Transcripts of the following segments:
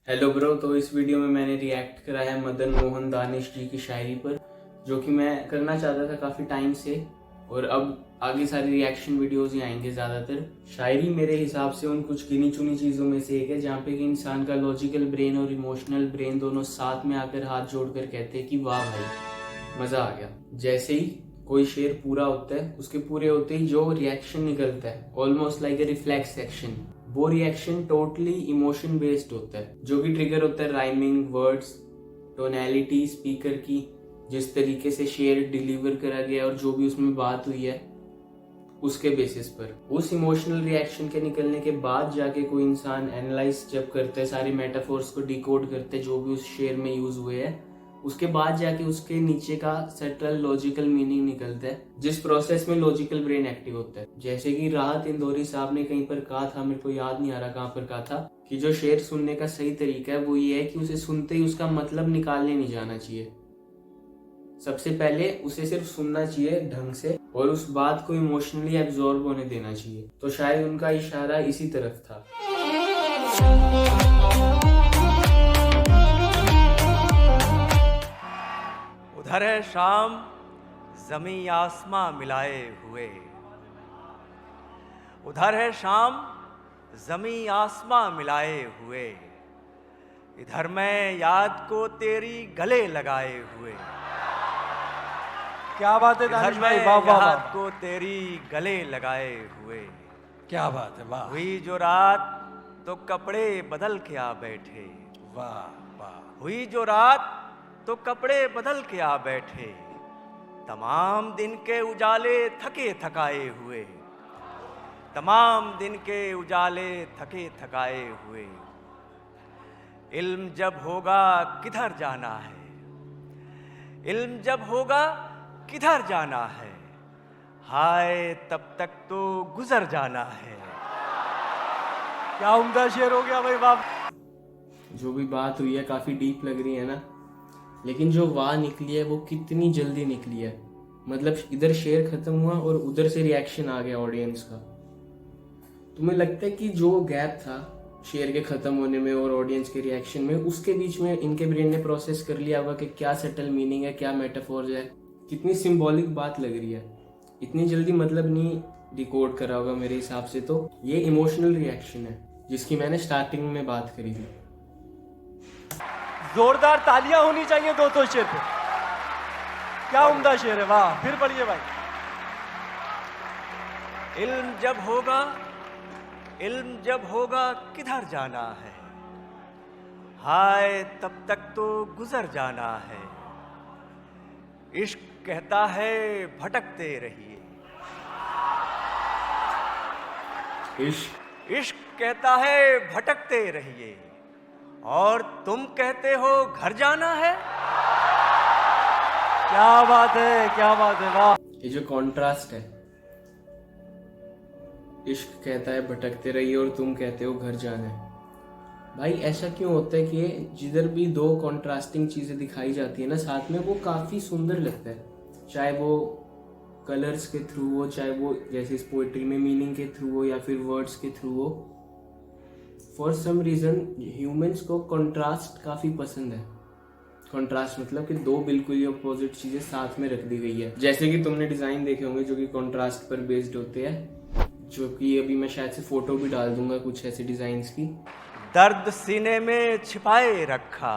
Hello bro. तो इस video में मैंने रिएक्ट करा है मदन मोहन दानिश जी की शायरी पर, जो कि मैं करना चाहता था काफ़ी टाइम से। और अब आगे सारी रिएक्शन वीडियोस ही आएंगे ज़्यादातर। शायरी मेरे हिसाब से उन कुछ गिनी चुनी चीज़ों में से एक है जहाँ पे कि इंसान का लॉजिकल ब्रेन और इमोशनल ब्रेन दोनों साथ में आकर हाथ जोड़कर कहते हैं कि वाह भाई मज़ा आ गया। जैसे ही कोई शेर पूरा होता है, उसके पूरे होते ही जो रिएक्शन निकलता है almost like a reflex action, वो रिएक्शन टोटली इमोशन बेस्ड होता है, जो कि ट्रिगर होता है राइमिंग, वर्ड्स, टोनैलिटी, स्पीकर की, जिस तरीके से शेर डिलीवर करा गया और जो भी उसमें बात हुई है उसके बेसिस पर। उस इमोशनल रिएक्शन के निकलने के बाद जाके कोई इंसान एनालाइज जब करता है, सारी मेटाफोर्स को डिकोड करते हैं जो भी उस शेर में यूज हुए हैं, उसके बाद जाके उसके नीचे का सटल लॉजिकल मीनिंग निकलता है, जिस प्रोसेस में लॉजिकल ब्रेन एक्टिव होता है। जैसे कि राहत इंदौरी साहब ने कहीं पर कहा था, मेरे को याद नहीं आ रहा कहाँ पर कहा था, कि जो शेर सुनने का सही तरीका है वो ये है कि उसे सुनते ही उसका मतलब निकालने नहीं जाना चाहिए। सबसे पहले उसे सिर्फ सुनना चाहिए ढंग से और उस बात को इमोशनली एब्जॉर्ब होने देना चाहिए। तो शायद उनका इशारा इसी तरफ था। उधर है शाम जमी आसमां मिलाए हुए, उधर है शाम जमी आसमां मिलाए हुए, इधर मैं याद को तेरी गले लगाए हुए। क्या बात है इधर दानिश मैं भाई, वाह वाह याद वाह, को तेरी गले लगाए हुए। क्या बात है, वाह हुई जो रात तो कपड़े बदल के आ बैठे, वाह वाह। हुई जो रात तो कपड़े बदल के आ बैठे, तमाम दिन के उजाले थके थकाए हुए, तमाम दिन के उजाले थके थकाए हुए। इल्म जब होगा किधर जाना है, इल्म जब होगा किधर जाना है, हाय तब तक तो गुजर जाना है। क्या उम्दा शेर हो गया भाई, वाह। जो भी बात हुई है काफी डीप लग रही है ना, लेकिन जो वाह निकली है वो कितनी जल्दी निकली है। मतलब इधर शेर खत्म हुआ और उधर से रिएक्शन आ गया ऑडियंस का। तुम्हें लगता है कि जो गैप था शेर के खत्म होने में और ऑडियंस के रिएक्शन में, उसके बीच में इनके ब्रेन ने प्रोसेस कर लिया होगा कि क्या सटल मीनिंग है, क्या मेटाफोर्स है, कितनी सिंबॉलिक बात लग रही है। इतनी जल्दी मतलब नहीं डिकोड करा होगा मेरे हिसाब से। तो ये इमोशनल रिएक्शन है जिसकी मैंने स्टार्टिंग में बात करी थी। जोरदार तालियां होनी चाहिए दोस्तों शेर पे। क्या उम्दा शेर है, वाह। फिर पढ़िए भाई। इल्म जब होगा, इल्म जब होगा किधर जाना है, हाय तब तक तो गुजर जाना है। इश्क कहता है भटकते रहिए, इश्क कहता है भटकते रहिए, और तुम कहते हो घर जाना है। क्या बात है, क्या बात है, वाह। ये जो कॉन्ट्रास्ट है, इश्क कहता है भटकते रहिए और तुम कहते हो घर जाना है। भाई ऐसा क्यों होता है कि जिधर भी दो कॉन्ट्रास्टिंग चीजें दिखाई जाती है ना साथ में, वो काफी सुंदर लगता है। चाहे वो कलर्स के थ्रू हो, चाहे वो जैसे इस पोइट्री में मीनिंग के थ्रू हो, या फिर वर्ड्स के थ्रू हो। फॉर सम रीजन ह्यूमंस को कॉन्ट्रास्ट काफी पसंद है। कॉन्ट्रास्ट मतलब कि दो बिल्कुल ही अपोजिट चीजें साथ में रख दी गई है। जैसे कि तुमने डिजाइन देखे होंगे जो कि कॉन्ट्रास्ट पर बेस्ड होते हैं, जो कि अभी मैं शायद से फोटो भी डाल दूंगा कुछ ऐसे डिजाइन्स की। दर्द सीने में छिपाए रखा,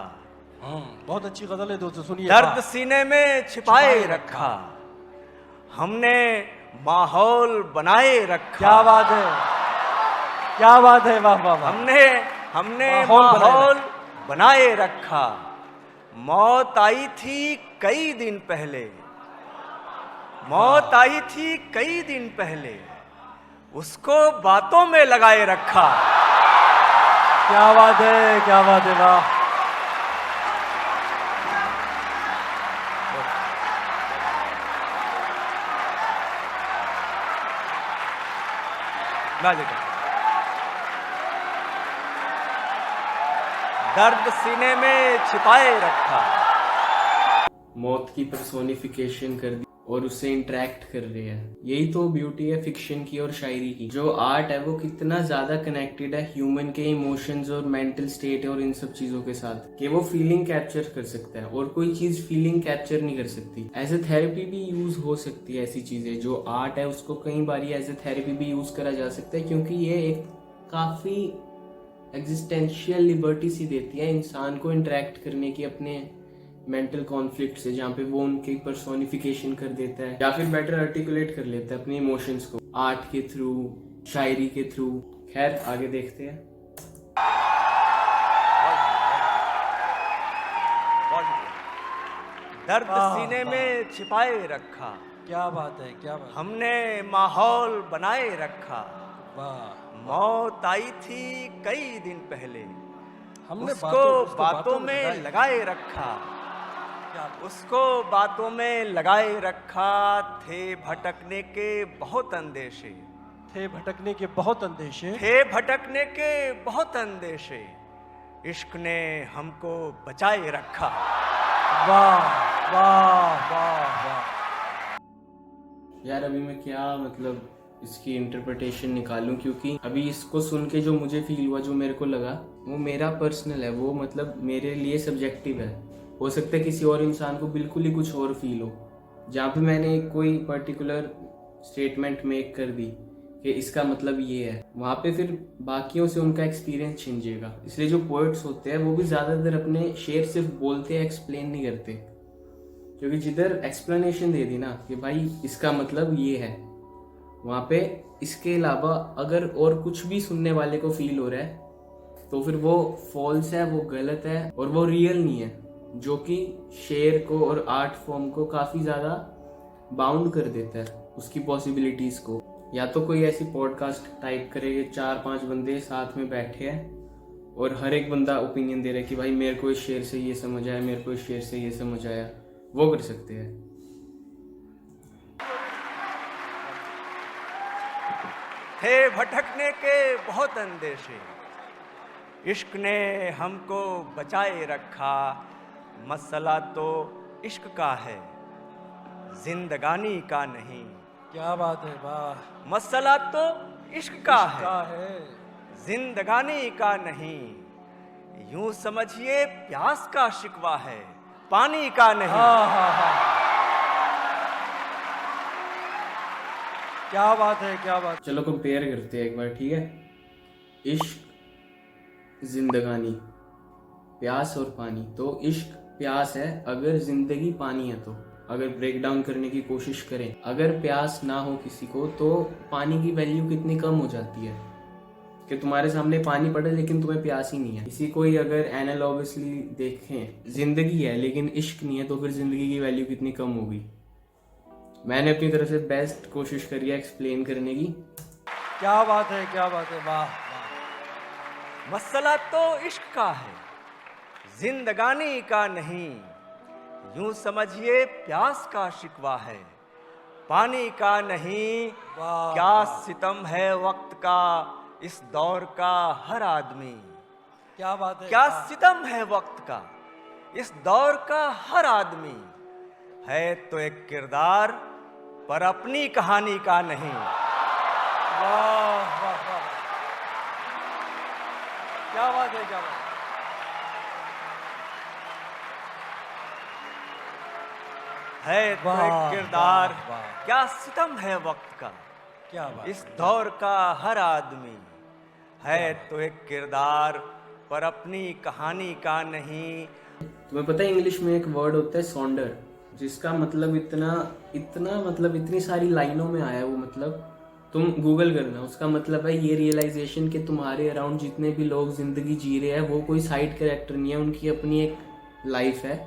बहुत अच्छी गजल है दोस्तों, सुनिए। दर्द सीने में छिपाए रखा, हमने माहौल बनाए रखा। क्या बात है, क्या बात है, वाह वाह वाह। हमने माहौल बनाए रखा। मौत आई थी कई दिन पहले, मौत आई थी कई दिन पहले, उसको बातों में लगाए रखा। क्या बात है, क्या बात है, वाह। दर्द सीने में छिपाए रखा। मौत की पर्सोनिफिकेशन कर दी और उससे इंटरेक्ट कर रहे हैं। यही तो ब्यूटी है फिक्शन की और शायरी की। जो आर्ट है वो कितना ज्यादा कनेक्टेड है ह्यूमन के इमोशंस और मेंटल स्टेट और इन सब चीजों के साथ कि वो फीलिंग कैप्चर कर सकता है और कोई चीज फीलिंग कैप्चर नहीं कर सकती। एज ए थेरेपी भी यूज हो सकती है ऐसी चीजें। जो आर्ट है उसको कई बार एज ए थेरेपी भी यूज करा जा सकता है, क्योंकि ये एक काफी एग्जिस्टेंशियल लिबर्टी सी देती है इंसान को इंटरेक्ट करने की अपने मेंटल कॉन्फ्लिक्ट से, जहाँ पे वो उनकी पर्सोनिफिकेशन कर देता है या फिर बेटर आर्टिकुलेट कर लेता है अपने इमोशंस को आर्ट के थ्रू, शायरी के थ्रू। खैर आगे देखते हैं। दर्द सीने में छिपाए रखा, क्या बात है, क्या बात। हमने माहौल बनाए रखा। वाह, मौत आई थी कई दिन पहले, हमने उसको बातों में लगाए रखा, उसको बातों में लगाए रखा। थे भटकने के बहुत अंदेशे, थे भटकने के बहुत अंदेशे, थे भटकने के बहुत अंदेशे, इश्क ने हमको बचाए रखा। वाह वाह वाह वाह। यार अभी मैं क्या मतलब इसकी इंटरप्रिटेशन निकालूं, क्योंकि अभी इसको सुन के जो मुझे फील हुआ, जो मेरे को लगा, वो मेरा पर्सनल है। वो मतलब मेरे लिए सब्जेक्टिव है। हो सकता है किसी और इंसान को बिल्कुल ही कुछ और फील हो। जहाँ पे मैंने कोई पर्टिकुलर स्टेटमेंट मेक कर दी कि इसका मतलब ये है, वहाँ पे फिर बाकियों से उनका एक्सपीरियंस छिंजेगा। इसलिए जो पोएट्स होते हैं वो भी ज़्यादातर अपने शेर सिर्फ बोलते हैं, एक्सप्लेन नहीं करते। क्योंकि जिधर एक्सप्लेनेशन दे दी ना कि भाई इसका मतलब ये है, वहाँ पे इसके अलावा अगर और कुछ भी सुनने वाले को फील हो रहा है तो फिर वो फॉल्स है, वो गलत है और वो रियल नहीं है, जो कि शेर को और आर्ट फॉर्म को काफ़ी ज़्यादा बाउंड कर देता है उसकी पॉसिबिलिटीज़ को। या तो कोई ऐसी पॉडकास्ट टाइप करे कि 4-5 बंदे साथ में बैठे हैं और हर एक बंदा ओपिनियन दे रहा है कि भाई मेरे को इस शेर से ये समझ आया, मेरे को इस शेर से ये समझ आया, वो कर सकते हैं। थे भटकने के बहुत अंदेशे, इश्क ने हमको बचाए रखा। मसला तो इश्क का है, जिंदगानी का नहीं। क्या बात है, वाह। मसला तो इश्क का है, जिंदगानी का नहीं। यूं समझिए प्यास का शिकवा है, पानी का नहीं। हाँ। क्या बात है, क्या बात। चलो कंपेयर करते हैं एक बार, ठीक है। इश्क, जिंदगानी, प्यास और पानी। तो इश्क प्यास है, अगर जिंदगी पानी है तो अगर ब्रेक डाउन करने की कोशिश करें, अगर प्यास ना हो किसी को तो पानी की वैल्यू कितनी कम हो जाती है कि तुम्हारे सामने पानी पड़े लेकिन तुम्हें प्यास ही नहीं है। इसी को ही अगर एनालॉगसली देखें, जिंदगी है लेकिन इश्क नहीं है तो फिर जिंदगी की वैल्यू कितनी कम होगी। मैंने अपनी तरफ से बेस्ट कोशिश करी है एक्सप्लेन करने की। क्या बात है, क्या बात है, वाह। मसला तो इश्क का है, जिंदगानी का नहीं। यूं समझिए प्यास का शिकवा है, पानी का नहीं। वाह, क्या वाह। सितम है वक्त का इस दौर का हर आदमी। क्या बात है, क्या वाह। सितम है वक्त का इस दौर का हर आदमी। है तो एक किरदार पर अपनी कहानी का नहीं। वाह वाह वाह। क्या बात है, क्या बात। है तो वाह, एक किरदार, वाह, वाह। क्या सितम है वक्त का क्या बात। इस दौर का हर आदमी। है तो एक किरदार पर अपनी कहानी का नहीं। तुम्हें पता है इंग्लिश में एक वर्ड होता है सॉन्डर, जिसका मतलब इतना मतलब इतनी सारी लाइनों में आया। वो मतलब तुम गूगल करना, उसका मतलब है ये रियलाइजेशन कि तुम्हारे अराउंड जितने भी लोग जिंदगी जी रहे हैं वो कोई साइड कैरेक्टर नहीं है, उनकी अपनी एक लाइफ है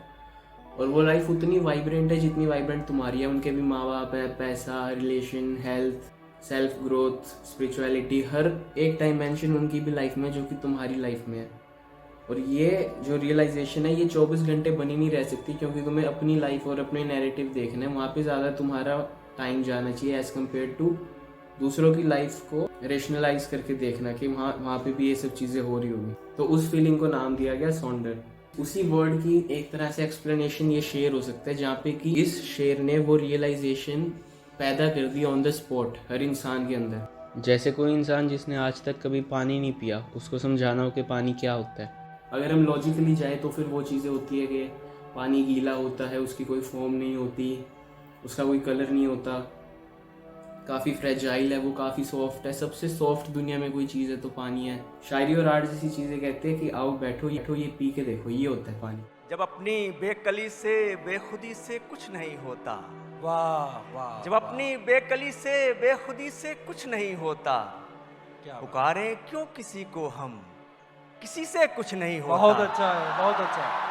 और वो लाइफ उतनी वाइब्रेंट है जितनी वाइब्रेंट तुम्हारी है। उनके भी माँ बाप है, पैसा, relation, health, self growth, spirituality, हर एक डायमेंशन उनकी भी लाइफ में जो कि तुम्हारी लाइफ में है। और ये जो रियलाइजेशन है ये 24 घंटे बनी नहीं रह सकती, क्योंकि तुम्हें अपनी लाइफ और अपने नैरेटिव देखना है। वहाँ पे ज़्यादा तुम्हारा टाइम जाना चाहिए एज कम्पेयर टू दूसरों की लाइफ को रेशनलाइज करके देखना कि वहाँ पे भी ये सब चीज़ें हो रही होगी। तो उस फीलिंग को नाम दिया गया सॉन्डर। उसी वर्ड की एक तरह से एक्सप्लेनेशन ये शेर हो सकता है, जहाँ पे कि इस शेर ने वो रियलाइजेशन पैदा कर दी ऑन द स्पॉट हर इंसान के अंदर। जैसे कोई इंसान जिसने आज तक कभी पानी नहीं पिया, उसको समझाना हो कि पानी क्या होता है। अगर हम लॉजिकली जाए तो फिर वो चीज़ें होती है कि पानी गीला होता है, उसकी कोई फॉर्म नहीं होती, उसका कोई कलर नहीं होता, काफ़ी फ्रेजाइल है, वो काफ़ी सॉफ्ट है। सबसे सॉफ्ट दुनिया में कोई चीज़ है तो पानी है। शायरी और आर्ट जैसी चीज़ें कहते हैं कि आओ बैठो ये पी के देखो, ये होता है पानी। जब अपनी बेकली से बेखुदी से कुछ नहीं होता, वाह वाह। जब अपनी बेकली से बेखुदी से कुछ नहीं होता, क्या पुकारें क्यों किसी को हम, किसी से कुछ नहीं होता। बहुत अच्छा है, बहुत अच्छा है।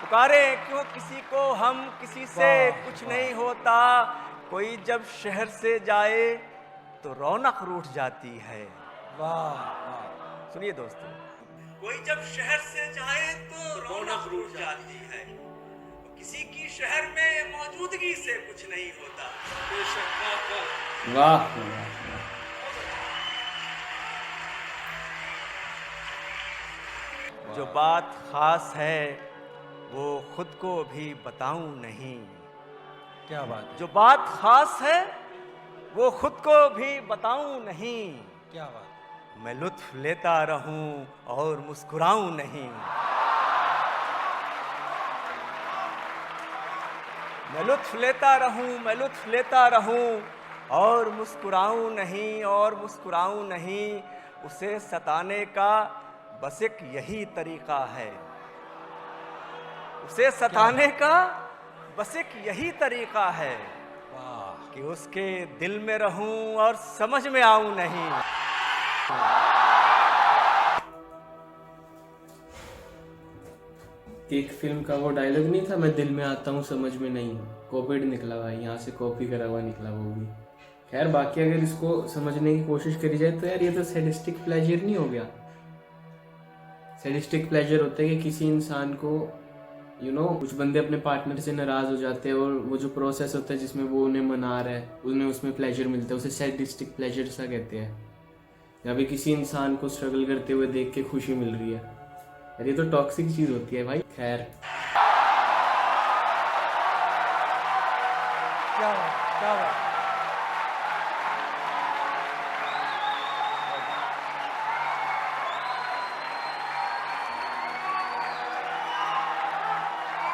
पुकारें क्यों किसी को हम, किसी से वाह, कुछ नहीं होता। कोई जब शहर से जाए तो रौनक रूठ जाती है। वाह वाह। सुनिए दोस्तों, कोई जब शहर से जाए तो रौनक रूठ जाती है, किसी की शहर में मौजूदगी से कुछ नहीं होता। वाह। जो बात खास है वो खुद को भी बताऊं नहीं। क्या बात है, जो बात खास है वो खुद को भी बताऊं नहीं। क्या बात है। मैं लुत्फ लेता रहूं और मुस्कुराऊं नहीं। मैं लुत्फ लेता रहूं, मैं लुत्फ लेता रहूं और मुस्कुराऊं नहीं, और मुस्कुराऊं नहीं। उसे सताने का बस एक यही तरीका है, उसे सताने का बस एक यही तरीका है वाह। कि उसके दिल में रहूं और समझ में आऊं नहीं। एक फिल्म का वो डायलॉग नहीं था, मैं दिल में आता हूँ समझ में नहीं हूँ। कॉपीड निकला भाई, यहाँ से कॉपी करा हुआ निकला वो भी। खैर बाकी अगर इसको समझने की कोशिश करी जाए तो यार ये तो सैडिस्टिक प्लेजर नहीं हो गया। सैडिस्टिक प्लेजर होता है कि किसी इंसान को कुछ बंदे अपने पार्टनर से नाराज हो जाते हैं और वो जो प्रोसेस होता है जिसमें वो उन्हें मना रहा है, उन्हें उसमें प्लेजर मिलता है, उसे सैडिस्टिक प्लेजर सा कहते हैं। या भी किसी इंसान को स्ट्रगल करते हुए देख के खुशी मिल रही है, यार ये तो टॉक्सिक चीज होती है भाई। खैर क्या बात, क्या बात।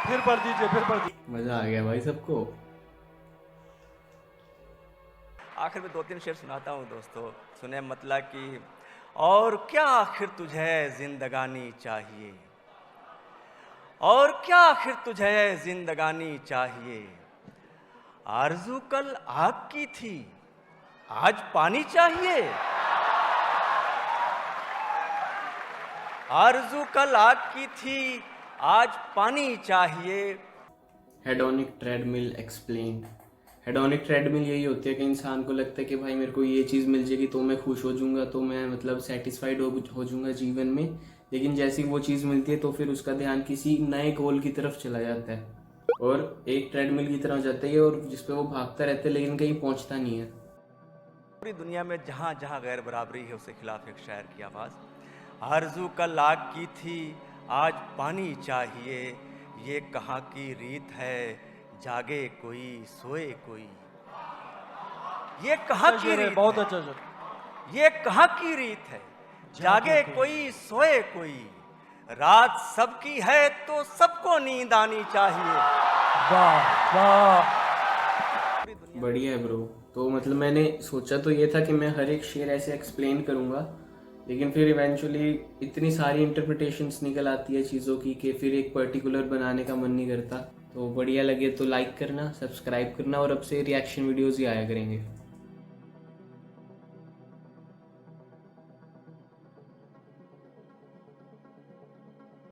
फिर पढ़ दीजिए, फिर पढ़ दीजिए। मजा आ गया भाई सबको। आखिर में 2-3 शेर सुनाता हूँ दोस्तों, सुने मतलब कि और क्या आखिर तुझे जिंदगानी चाहिए, और क्या आखिर तुझे जिंदगानी चाहिए। आरज़ू कल आग की थी, आज पानी चाहिए। आरज़ू कल आग की थी, आज पानी चाहिए। Hedonic treadmill explained. Hedonic treadmill यही होती है कि इंसान को लगता है कि भाई मेरे को ये चीज़ मिल जाएगी तो मैं खुश हो जाऊंगा, तो मैं मतलब सेटिस्फाइड हो जाऊंगा जीवन में। लेकिन जैसे ही वो चीज़ मिलती है तो फिर उसका ध्यान किसी नए गोल की तरफ चला जाता है और एक ट्रेडमिल की तरह हो जाता है और जिसपे वो भागता रहता है लेकिन कहीं पहुंचता नहीं है। पूरी दुनिया में जहाँ जहाँ गैर बराबरी है उसके खिलाफ एक शायर की आवाज़। आरज़ू कल आग की थी, आज पानी चाहिए। ये कहाँ की रीत है, जागे कोई सोए कोई। ये कहाँ की रीत बहुत है, अच्छा सर। ये कहाँ की रीत है, जागे कोई सोए कोई। रात सबकी है तो सबको नींद आनी चाहिए। वाह वाह। बढ़िया है ब्रो। तो मतलब मैंने सोचा तो ये था कि मैं हर एक शेर ऐसे एक्सप्लेन करूँगा, लेकिन फिर इवेंचुअली इतनी सारी इंटरप्रिटेशंस निकल आती है चीज़ों की कि फिर एक पर्टिकुलर बनाने का मन नहीं करता। तो बढ़िया लगे तो लाइक करना, सब्सक्राइब करना और अब से रिएक्शन वीडियोज़ ही आया करेंगे।